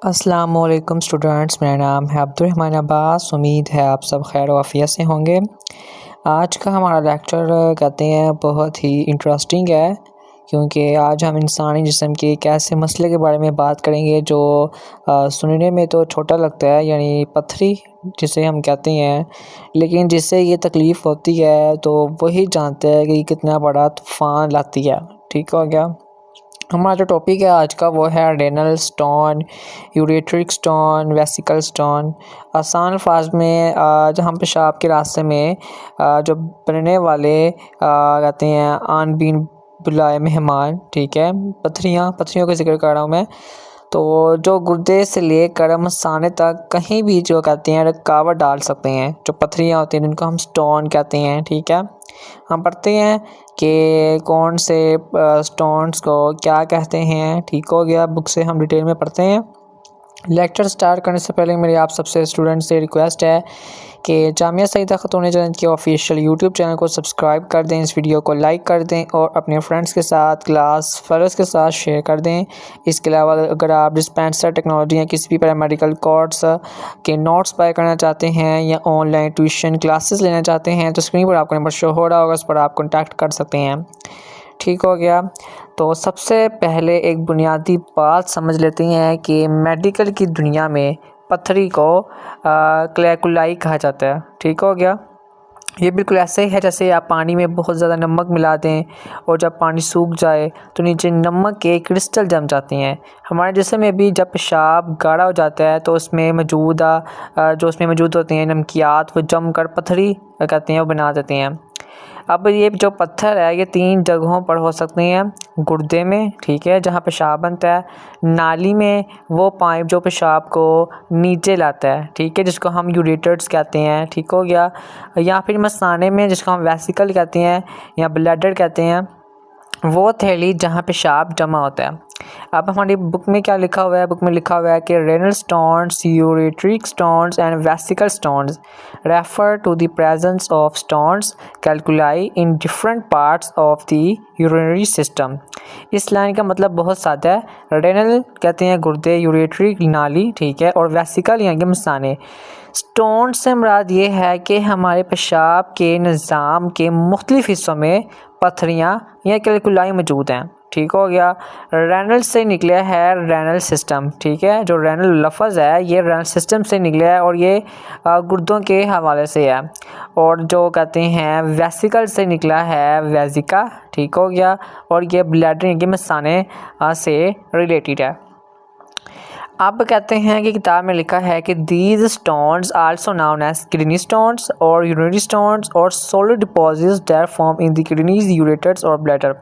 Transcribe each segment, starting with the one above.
अस्सलामुअलैकुम स्टूडेंट्स, मेरा नाम है अब्दुर्रहमान अब्बास। उम्मीद है आप सब खैर वाफियत से होंगे। आज का हमारा लेक्चर कहते हैं बहुत ही इंटरेस्टिंग है, क्योंकि आज हम इंसानी जिस्म के एक ऐसे मसले के बारे में बात करेंगे जो सुनने में तो छोटा लगता है, यानी पत्थरी जिसे हम कहते हैं, लेकिन जिससे ये तकलीफ़ होती है तो वही जानते हैं कि कितना बड़ा तूफ़ान लाती है। ठीक हो गया। हमारा जो टॉपिक है आज का वो है renal stone, ureteric stone, vesicle stone. आसान अल्फाज में जहाँ पेशाब के रास्ते में जो बनने वाले कहते हैं आन-बीन बुलाए मेहमान, ठीक है, पत्थरियों का जिक्र कर रहा हूँ मैं। तो जो गुर्दे से लेकर मसाने तक कहीं भी जो कहते हैं रुकावट डाल सकते हैं, जो पत्थरियाँ होती हैं जिनको हम स्टोन कहते हैं। ठीक है, हम पढ़ते हैं कि कौन से स्टोन्स को क्या कहते हैं। ठीक हो गया, बुक से हम डिटेल में पढ़ते हैं। लेक्चर स्टार्ट करने से पहले मेरी आप सबसे स्टूडेंट से रिक्वेस्ट है कि जामिया सईदा खातून जन्नत के ऑफिशियल यूट्यूब चैनल को सब्सक्राइब कर दें, इस वीडियो को लाइक कर दें और अपने फ्रेंड्स के साथ, क्लास फेलोज़ के साथ शेयर कर दें। इसके अलावा अगर आप डिस्पेंसर टेक्नोलॉजी या किसी भी पैरामेडिकल कोर्स के नोट्स बाय करना चाहते हैं या ऑनलाइन ट्यूशन क्लासेस लेना चाहते हैं तो स्क्रीन पर आपको नंबर शो हो रहा होगा, उस पर आप कॉन्टैक्ट कर सकते हैं। ठीक हो गया। तो सबसे पहले एक बुनियादी बात समझ लेते हैं कि मेडिकल की दुनिया में पत्थरी को क्लैकुलाई कहा जाता है। ठीक हो गया। ये बिल्कुल ऐसे ही है जैसे आप पानी में बहुत ज़्यादा नमक मिला दें और जब पानी सूख जाए तो नीचे नमक के क्रिस्टल जम जाते हैं। हमारे जिस्म में भी जब पेशाब गाढ़ा हो जाता है तो उसमें मौजूद होते हैं नमकियात, वो जम कर पत्थरी कहते हैं, वो बना देते हैं। अब ये जो पत्थर है ये 3 जगहों पर हो सकते हैं। गुर्दे में, ठीक है, जहाँ पेशाब बनता है, नाली में, वो पाइप जो पेशाब को नीचे लाता है, ठीक है, जिसको हम यूरेटर्स कहते हैं। ठीक हो गया। या फिर मसाने में, जिसको हम वेसिकल कहते हैं या ब्लैडर कहते हैं, वो थैली जहाँ पेशाब जमा होता है। अब हमारी बुक में क्या लिखा हुआ है? बुक में लिखा हुआ है कि renal stones, ureteric stones and vesical stones refer to the presence of stones calculi in different parts of the urinary system. इस लाइन का मतलब बहुत सादा है। रेनल कहते हैं गुर्दे, यूरेट्रिक नाली, ठीक है, और वेसिकल यानी कि मसाने। स्टोन से मुराद ये है कि हमारे पेशाब के निज़ाम के मुख्तलिफ हिस्सों में पत्थरियाँ या कैलकुलाई मौजूद हैं। ठीक हो गया। रेनल से निकला है रेनल सिस्टम, ठीक है, जो रेनल लफ्ज़ है ये रेनल सिस्टम से निकला है और ये गुर्दों के हवाले से है। और जो कहते हैं वेसिकल से निकला है वेजिका, ठीक हो गया, और ये ब्लैडर यानी कि मसाने से रिलेटेड है। अब कहते हैं कि किताब में लिखा है कि these stones also known as kidney stones और यूरिनरी स्टोन्स और solid deposits that form in the kidneys, ureters और ब्लैडर।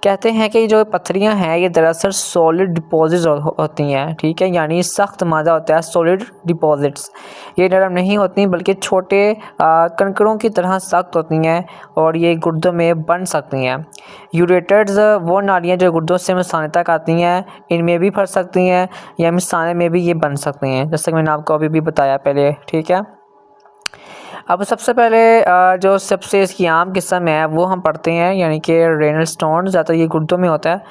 कहते हैं कि जो पत्थरियां हैं ये दरअसल सॉलिड डिपॉजिट्स होती हैं, ठीक है, यानी सख्त मादा होता है सॉलिड डिपॉजिट्स। ये नरम नहीं होती बल्कि छोटे कंकरों की तरह सख्त होती हैं और ये गुर्दों में बन सकती हैं। यूरेटर्स वो नालियाँ जो गुर्दों से मिसाने तक आती हैं, इनमें भी फंस सकती हैं या मिसाने में भी ये बन सकती हैं, जैसे कि मैंने आपको अभी भी बताया पहले। ठीक है। अब सबसे पहले जो सबसे इसकी आम किस्म है वो हम पढ़ते हैं, यानी कि रेनल स्टोन्स, ज़्यादातर ये गुर्दों में होता है।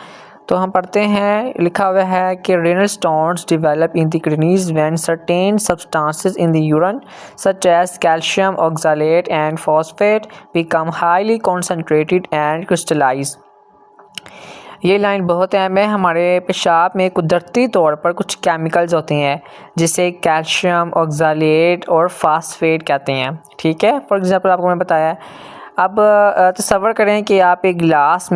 तो हम पढ़ते हैं, लिखा हुआ है कि renal stones develop in the kidneys when certain substances in the urine such as calcium oxalate and phosphate become highly concentrated and crystallise. ये लाइन बहुत अहम है। हमारे पेशाब में कुदरती तौर पर कुछ केमिकल्स होते हैं जिसे कैल्शियम ऑक्सलेट और फास्फेट कहते हैं। ठीक है, फॉर एग्जांपल आपको मैंने बताया। अब तसव्वुर करें कि आप एक गिलास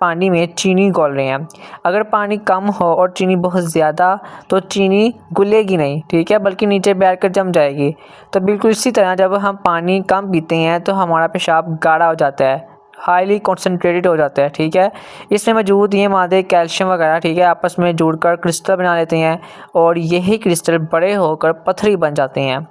पानी में चीनी घोल रहे हैं। अगर पानी कम हो और चीनी बहुत ज़्यादा तो चीनी घुलेगी नहीं, ठीक है, बल्कि नीचे बैठकर जम जाएगी। तो बिल्कुल इसी तरह जब हम पानी कम पीते हैं तो हमारा पेशाब गाढ़ा हो जाता है, हाईली कॉन्सेंट्रेटेड हो जाता है। ठीक है, इसमें मौजूद ये मादे कैल्शियम वगैरह, ठीक है, आपस में जुड़कर क्रिस्टल बना लेते हैं और यही क्रिस्टल बड़े होकर पत्थरी बन जाते हैं।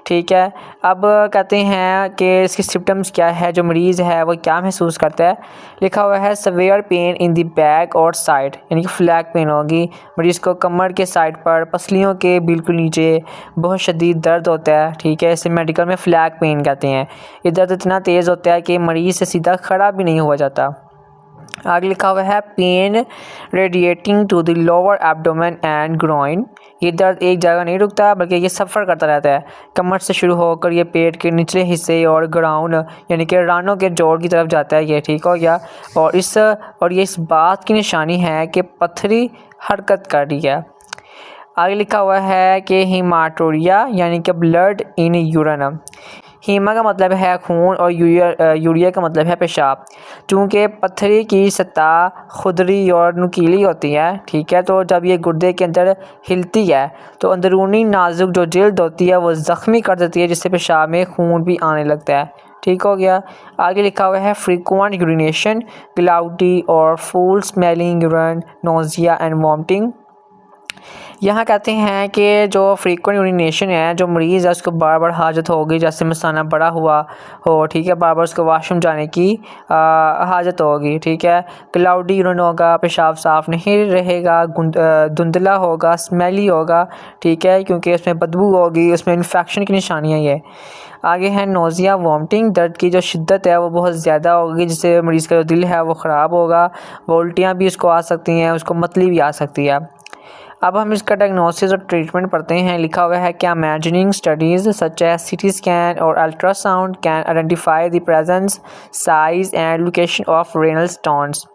ठीक है। अब कहते हैं कि इसकी सिम्टम्स क्या है, जो मरीज़ है वो क्या महसूस करता है। लिखा हुआ है severe pain in the back और साइड, यानी कि फ्लैग पेन होगी मरीज़ को कमर के साइड पर, पसलियों के बिल्कुल नीचे बहुत शदीद दर्द होता है। ठीक है, इसे मेडिकल में फ्लैग पेन कहते हैं। ये दर्द इतना तेज़ होता है कि मरीज़ से सीधा खड़ा भी नहीं हुआ जाता। आगे लिखा हुआ है pain radiating to the lower abdomen and groin. ये दर्द एक जगह नहीं रुकता बल्कि ये सफ़र करता रहता है। कमर से शुरू होकर ये पेट के निचले हिस्से और ग्राउंड यानी कि रानों के जोड़ की तरफ जाता है। ये ठीक हो गया। और ये इस बात की निशानी है कि पथरी हरकत कर रही है। आगे लिखा हुआ है कि हीमाटोरिया यानी कि ब्लड इन यूरिन। हीमा का मतलब है खून और यूरिया का मतलब है पेशाब। चूँकि पथरी की सतह खुदरी और नुकीली होती है, ठीक है, तो जब ये गुर्दे के अंदर हिलती है तो अंदरूनी नाजुक जो जिल्द होती है वो ज़ख्मी कर देती है, जिससे पेशाब में खून भी आने लगता है। ठीक हो गया। आगे लिखा हुआ है फ्रीक्वेंट यूरिनेशन, क्लाउडी और full smelling urine, nausea and vomiting. यहाँ कहते हैं कि जो फ्रीक्वेंट यूरिनेशन है, जो मरीज़ है उसको बार बार हाजत होगी, जैसे मसाना बड़ा हुआ हो, ठीक है, बार बार उसको वाशरूम जाने की हाजत होगी, ठीक है। क्लाउडी यूरिन होगा, पेशाब साफ़ नहीं रहेगा, धुंधला होगा, स्मेली होगा, ठीक है, क्योंकि उसमें बदबू होगी, उसमें इन्फेक्शन की निशानियाँ ये। आगे है नोज़िया वॉमिटिंग। दर्द की जो शिद्दत है वो बहुत ज़्यादा होगी, जिससे मरीज़ का जो दिल है वो ख़राब होगा, वो उल्टियाँ भी उसको आ सकती हैं, उसको मतली भी आ सकती है। अब हम इसका डायग्नोसिस और ट्रीटमेंट पढ़ते हैं। लिखा हुआ है क्या imaging studies such as CT scan और ultrasound can identify the presence, size and location of renal stones.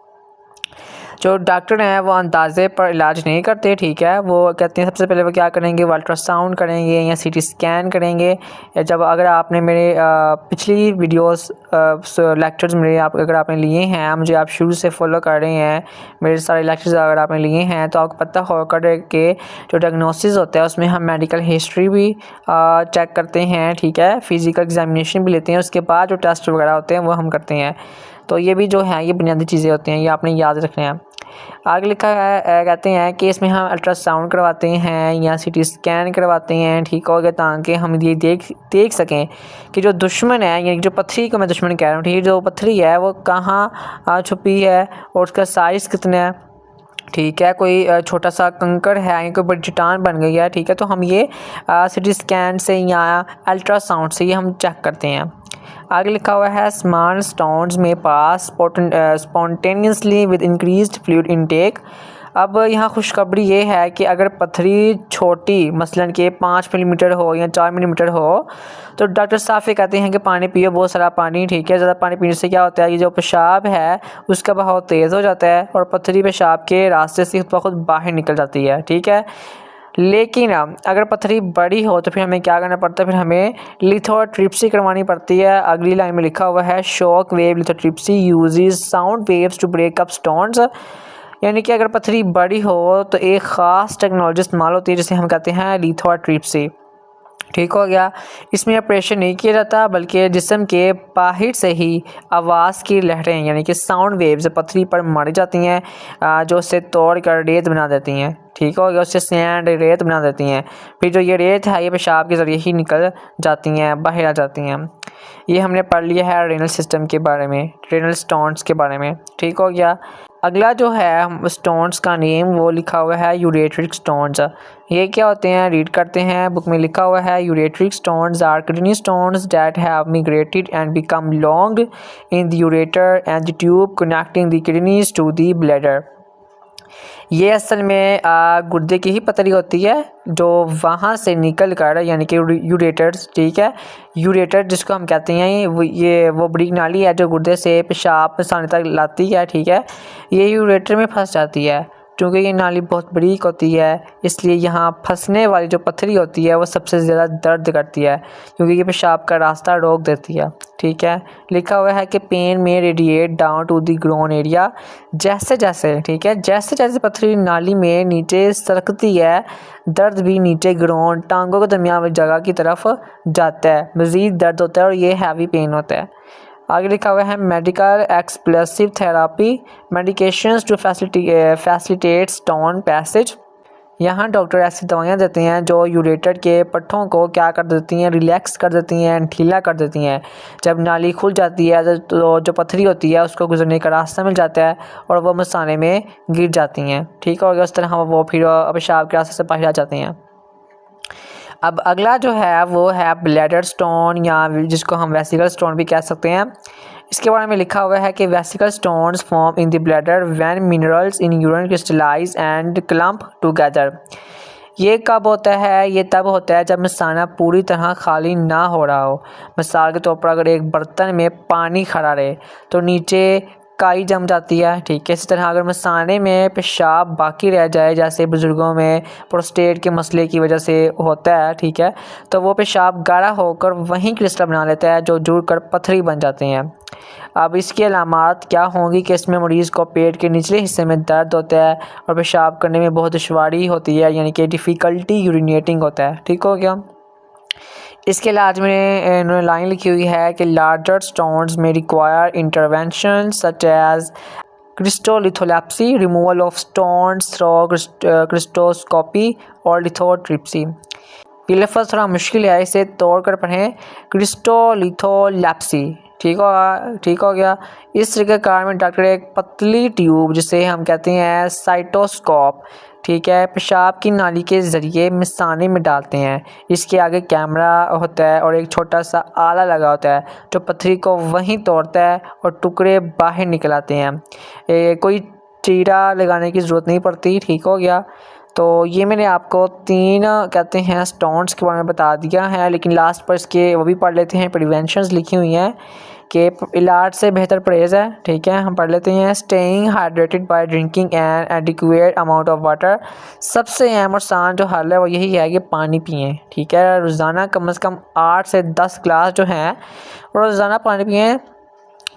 जो डॉक्टर हैं वो अंदाज़े पर इलाज नहीं करते, ठीक है, वो कहते हैं सबसे पहले वो क्या करेंगे, वो अल्ट्रासाउंड करेंगे या सीटी स्कैन करेंगे। जब अगर आपने मेरे पिछली वीडियोस लेक्चर्स मेरे अगर आपने लिए हैं, मुझे आप शुरू से फॉलो कर रहे हैं, मेरे सारे लेक्चर्स अगर आपने लिए हैं तो आपको पता होगा कि जो डायग्नोसिस होता है उसमें हम मेडिकल हिस्ट्री भी चेक करते हैं, ठीक है, फिज़िकल एग्जामिनेशन भी लेते हैं, उसके बाद जो टेस्ट वगैरह होते हैं वो हम करते हैं। तो ये भी जो है ये बुनियादी चीज़ें होती हैं, ये आपने याद रखना है। आगे लिखा है कहते हैं कि इसमें हम अल्ट्रासाउंड करवाते हैं या सीटी स्कैन करवाते हैं, ठीक हो गया, ताकि हम ये देख सकें कि जो दुश्मन है, यानी जो पथरी को मैं दुश्मन कह रहा हूँ, ठीक है, जो पथरी है वो कहाँ छुपी है और उसका साइज़ कितना है, ठीक है, कोई छोटा सा कंकड़ है या कोई बड़ी चट्टान बन गई है, ठीक है, तो हम ये सीटी स्कैन से या अल्ट्रासाउंड से ये हम चेक करते हैं। आगे लिखा हुआ है small stones may pass spontaneously with increased fluid intake. अब यहाँ खुशखबरी ये है कि अगर पथरी छोटी मसलन के 5 मिलीमीटर हो या 4 मिलीमीटर हो तो डॉक्टर साहब ये कहते हैं कि पानी पियो, बहुत सारा पानी, ठीक है। ज़्यादा पानी पीने से क्या होता है कि जो पेशाब है उसका बहाव तेज़ हो जाता है और पथरी पेशाब के रास्ते से खुद बाहर निकल जाती है, ठीक है। लेकिन अगर पथरी बड़ी हो तो फिर हमें क्या करना पड़ता है, फिर हमें लिथोट्रिप्सी करवानी पड़ती है। अगली लाइन में लिखा हुआ है shock wave lithotripsy uses sound waves to break up stones. यानी कि अगर पथरी बड़ी हो तो एक ख़ास टेक्नोलॉजी इस्तेमाल होती है जिसे हम कहते हैं लिथोट्रिप्सी, ठीक हो गया। इसमें ऑपरेशन नहीं किया जाता बल्कि जिस्म के बाहर से ही आवाज़ की लहरें यानी कि साउंड वेव्स पथरी पर मारी जाती हैं, जो उसे तोड़ कर रेत बना देती हैं, ठीक हो गया, उससे सैंड रेत बना देती हैं। फिर जो ये रेत है ये पेशाब के ज़रिए ही निकल जाती हैं, बाहर आ जाती हैं। ये हमने पढ़ लिया है रेनल सिस्टम के बारे में, रेनल स्टोन्स के बारे में, ठीक हो गया। अगला जो है स्टोन्स का नेम वो लिखा हुआ है यूरेट्रिक स्टोन्स। ये क्या होते हैं रीड करते हैं, बुक में लिखा हुआ है ureteric stones are kidney stones that have migrated and become long in the ureter and the tube connecting the kidneys to the bladder. ये असल में गुर्दे की ही पथरी होती है जो वहाँ से निकल कर यानी कि यूरेटर्स, ठीक है, यूरेटर जिसको हम कहते हैं वो बड़ी नाली है जो गुर्दे से पेशाब पसाने तक लाती है, ठीक है, ये यूरेटर में फंस जाती है। क्योंकि ये नाली बहुत बारीक होती है इसलिए यहाँ फंसने वाली जो पथरी होती है वो सबसे ज़्यादा दर्द करती है क्योंकि ये पेशाब का रास्ता रोक देती है, ठीक है। लिखा हुआ है कि पेन में radiate down to the groin area. जैसे जैसे, ठीक है, जैसे जैसे पथरी नाली में नीचे सरकती है दर्द भी नीचे ग्रोन टांगों के दरमियान वाली जगह की तरफ जाता है, मज़ीद दर्द होता है और ये हैवी पेन होता है। आगे लिखा हुआ है medical explosive therapy medications to facilitate stone passage. यहाँ डॉक्टर ऐसी दवाइयाँ देते हैं जो यूरेटर के पट्ठों को क्या कर देती हैं, रिलैक्स कर देती हैं, ढीला कर देती हैं। जब नाली खुल जाती है तो जो पथरी होती है उसको गुजरने का रास्ता मिल जाता है और वो मसाने में गिर जाती हैं, ठीक है। उस तरह वो फिर पेशाब के रास्ते से बाहर आ जाते हैं। अब अगला जो है वो है ब्लैडर स्टोन या जिसको हम वेसिकल स्टोन भी कह सकते हैं। इसके बारे में लिखा हुआ है कि vesical stones form in the bladder when minerals in urine crystallize and clump together. ये कब होता है? ये तब होता है जब मसाना पूरी तरह खाली ना हो रहा हो। मिसाल के तौर पर अगर एक बर्तन में पानी खड़ा रहे तो नीचे काई जम जाती है, ठीक है। इसी तरह अगर मसाने में पेशाब बाकी रह जाए, जैसे बुज़ुर्गों में प्रोस्टेट के मसले की वजह से होता है, ठीक है, तो वो पेशाब गाढ़ा होकर वहीं क्रिस्टल बना लेता है जो जुड़कर पथरी बन जाते हैं। अब इसकी अलामात क्या होंगी कि इसमें मरीज़ को पेट के निचले हिस्से में दर्द होता है और पेशाब करने में बहुत दुश्वारी होती है, यानी कि डिफ़िकल्टी यूरिनेटिंग होता है। ठीक हो गया। इसके इलाज में इन्होंने लाइन लिखी हुई है कि larger stones may require intervention such as cystolitholapaxy, removal of stones through cystoscopy और लिथोट्रिप्सी। ये लफ्ज़ थोड़ा मुश्किल है, इसे तोड़ कर पढ़ें, क्रिस्टोलिथोलैप्सी। ठीक हो गया। इस तरीक़ेकार में डॉक्टर एक पतली ट्यूब जिसे हम कहते हैं साइटोस्कोप, ठीक है, पेशाब की नाली के ज़रिए मिसाने में डालते हैं। इसके आगे कैमरा होता है और एक छोटा सा आला लगा होता है जो पथरी को वहीं तोड़ता है और टुकड़े बाहर निकल आते हैं। कोई चीरा लगाने की ज़रूरत नहीं पड़ती। ठीक हो गया। तो ये मैंने आपको 3 कहते हैं स्टोन्स के बारे में बता दिया है, लेकिन लास्ट पर इसके वो भी पढ़ लेते हैं। प्रिवेंशंस लिखी हुई हैं कि इलाज से बेहतर परहेज़ है, ठीक है। हम पढ़ लेते हैं, staying hydrated by drinking N adequate amount of water. सबसे अहम और आसान जो हल है वो यही है कि पानी पिएँ, ठीक है। रोज़ाना कम से कम 8 से 10 गिलास जो हैं रोज़ाना पानी पिएँ,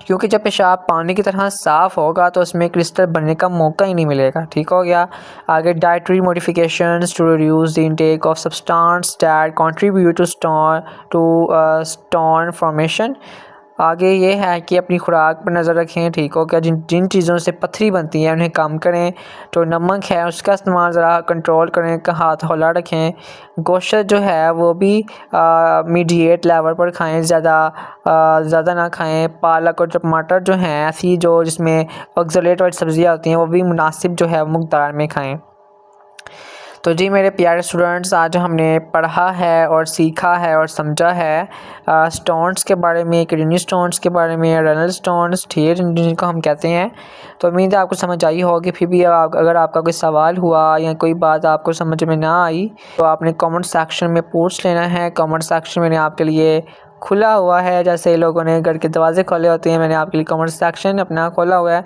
क्योंकि जब पेशाब पानी की तरह साफ़ होगा तो उसमें क्रिस्टल बनने का मौका ही नहीं मिलेगा। ठीक हो गया। आगे dietary modifications to reduce the intake of substance that contribute to stone formation. आगे ये है कि अपनी खुराक पर नज़र रखें। ठीक हो गया। जिन जिन चीज़ों से पथरी बनती है उन्हें कम करें। जो नमक है उसका इस्तेमाल ज़रा कंट्रोल करें, का हाथ हौला रखें। गोश्त जो है वो भी मीडिएट लेवल पर खाएं, ज़्यादा ना खाएं। पालक और टमाटर जो हैं ऐसी जो जिसमें ऑक्सलेट वाली सब्ज़ियाँ होती हैं वो भी मुनासिब जो है मकदार में खाएं। तो जी मेरे प्यारे स्टूडेंट्स, आज हमने पढ़ा है और सीखा है और समझा है स्टोन्स के बारे में, किडनी स्टोन्स के बारे में, रेनल स्टोन्स, ठीक, जिनको हम कहते हैं। तो उम्मीद है आपको समझ आई होगी। फिर भी अगर आपका कोई सवाल हुआ या कोई बात आपको समझ में ना आई तो आपने कमेंट सेक्शन में पूछ लेना है। कमेंट सेक्शन मैंने आपके लिए खुला हुआ है, जैसे लोगों ने घर के दरवाजे खोले होते हैं, मैंने आपके लिए कमेंट सेक्शन अपना खोला हुआ है।